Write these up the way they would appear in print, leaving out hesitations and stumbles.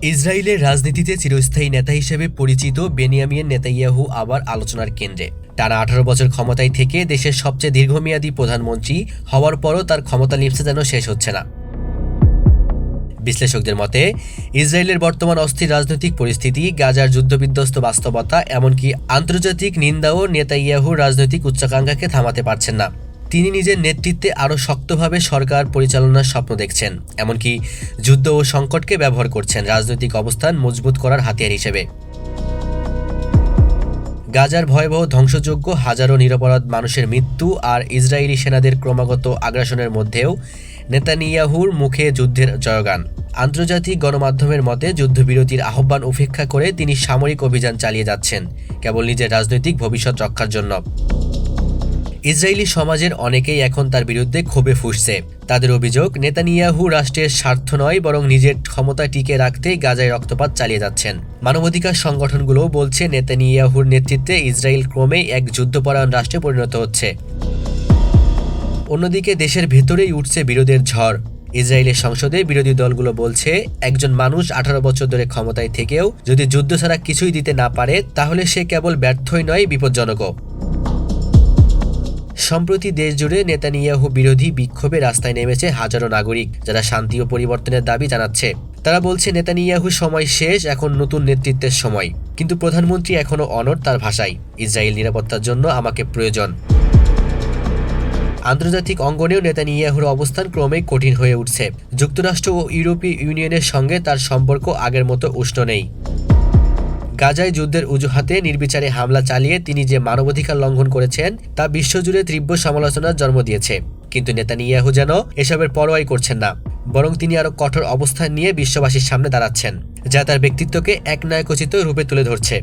ইসরায়েলের রাজনীতিতে চিরস্থায়ী নেতা হিসেবে পরিচিত বেনিয়ামিন নেতানিয়াহু আবার আলোচনার কেন্দ্রে। টানা 18 বছর ক্ষমতায় থেকে দেশের সবচেয়ে দীর্ঘমেয়াদী প্রধানমন্ত্রী হওয়ার পরও তার ক্ষমতা লিপ্সা যেন শেষ হচ্ছে না। বিশ্লেষকদের মতে, ইসরায়েলের বর্তমান অস্থির রাজনৈতিক পরিস্থিতি, গাজার যুদ্ধবিধ্বস্ত বাস্তবতা, এমনকি আন্তর্জাতিক নিন্দাও নেতানিয়াহুর রাজনৈতিক উচ্চাকাঙ্ক্ষাকে থামাতে পারছেন না। তিনি নিজের নেতৃত্বে আরও শক্তভাবে সরকার পরিচালনার স্বপ্ন দেখছেন, এমনকি যুদ্ধ ও সংকটকে ব্যবহার করছেন রাজনৈতিক অবস্থান মজবুত করার হাতিয়ার হিসেবে। গাজার ভয়াবহ ধ্বংসযজ্ঞ, হাজারো নিরপরাধ মানুষের মৃত্যু আর ইসরায়েলি সেনাদের ক্রমাগত আগ্রাসনের মধ্যেও নেতানিয়াহুর মুখে যুদ্ধের জয়গান। আন্তর্জাতিক গণমাধ্যমের মতে, যুদ্ধবিরতির আহ্বান উপেক্ষা করে তিনি সামরিক অভিযান চালিয়ে যাচ্ছেন কেবল নিজের রাজনৈতিক ভবিষ্যৎ রক্ষার জন্য। ইসরায়েলি সমাজের অনেকেই এখন তার বিরুদ্ধে ক্ষোভে ফুঁসছে। তাদের অভিযোগ, নেতানিয়াহু রাষ্ট্রের স্বার্থ নয় বরং নিজের ক্ষমতা টিকে রাখতেই গাজায় রক্তপাত চালিয়ে যাচ্ছেন। মানবাধিকার সংগঠনগুলোও বলছে, নেতানিয়াহুর নেতৃত্বে ইসরায়েল ক্রমেই এক যুদ্ধপরায়ণ রাষ্ট্রে পরিণত হচ্ছে। অন্যদিকে দেশের ভেতরেই উঠছে বিরোধের ঝড়। ইসরায়েলের সংসদে বিরোধী দলগুলো বলছে, একজন মানুষ 18 বছর ধরে ক্ষমতায় থেকেও যদি যুদ্ধ ছাড়া কিছুই দিতে না পারে, তাহলে সে কেবল ব্যর্থই নয়, বিপজ্জনকও। সম্প্রতি দেশজুড়ে নেতানিয়াহু বিরোধী বিক্ষোভে রাস্তায় নেমেছে হাজারো নাগরিক, যারা শান্তি ও পরিবর্তনের দাবি জানাচ্ছে। তারা বলছে, নেতানিয়াহুর সময় শেষ, এখন নতুন নেতৃত্বের সময়। কিন্তু প্রধানমন্ত্রী এখনও অনড় তার ভাষায়, ইসরায়েল নিরাপত্তার জন্য আমাকে প্রয়োজন। আন্তর্জাতিক অঙ্গনেও নেতানিয়াহুর অবস্থান ক্রমেই কঠিন হয়ে উঠছে। যুক্তরাষ্ট্র ও ইউরোপীয় ইউনিয়নের সঙ্গে তার সম্পর্ক আগের মতো উষ্ণ নেই। গাজায় যুদ্ধের অজুহাতে নির্বিচারে হামলা চালিয়ে তিনি যে মানবাধিকার লঙ্ঘন করেছেন তা বিশ্বজুড়ে তীব্র সমালোচনার জন্ম দিয়েছে। কিন্তু নেতানিয়াহু যেন এসবের পরোয়াই করছেন না, বরং তিনি আরও কঠোর অবস্থান নিয়ে বিশ্ববাসীর সামনে দাঁড়াচ্ছেন, যা তার ব্যক্তিত্বকে একনায়কোচিত রূপে তুলে ধরছে।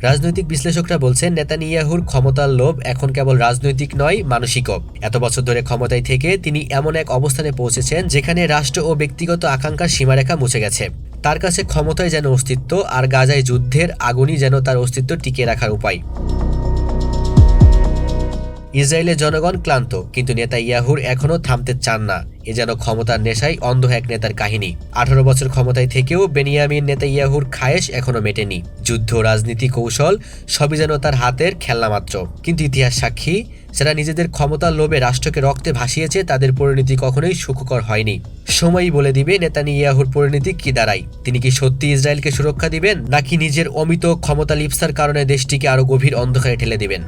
রাজনৈতিক বিশ্লেষকরা বলছেন, নেতানিয়াহুর ক্ষমতার লোভ এখন কেবল রাজনৈতিক নয়, মানসিকও। এত বছর ধরে ক্ষমতায় থেকে তিনি এমন এক অবস্থানে পৌঁছেছেন যেখানে রাষ্ট্র ও ব্যক্তিগত আকাঙ্ক্ষার সীমারেখা মুছে গেছে। তার কাছে ক্ষমতায় যেন অস্তিত্ব, আর গাজায় যুদ্ধের আগুনই যেন তার অস্তিত্ব টিকিয়ে রাখার উপায়। ইসরায়েলের জনগণ ক্লান্ত, কিন্তু নেতানিয়াহুর এখনও থামতে চান না। এ যেন ক্ষমতার নেশায় অন্ধ এক নেতার কাহিনী। 18 বছর ক্ষমতায় থেকেও বেনিয়ামিন নেতানিয়াহুর খায়েশ এখনও মেটেনি। যুদ্ধ, রাজনীতি, কৌশল সবই যেন তার হাতের খেলনা মাত্র। কিন্তু ইতিহাস সাক্ষী, যারা নিজেদের ক্ষমতার লোভে রাষ্ট্রকে রক্তে ভাসিয়েছে, তাদের পরিণতি কখনোই সুখকর হয়নি। সময়ই বলে দিবে নেতানিয়াহুর পরিণতি কি দাঁড়ায়। তিনি কি সত্যি ইসরায়েলকে সুরক্ষা দিবেন, নাকি নিজের অমিত ক্ষমতা লিপ্সার কারণে দেশটিকে আরও গভীর অন্ধকারে ঠেলে দিবেন?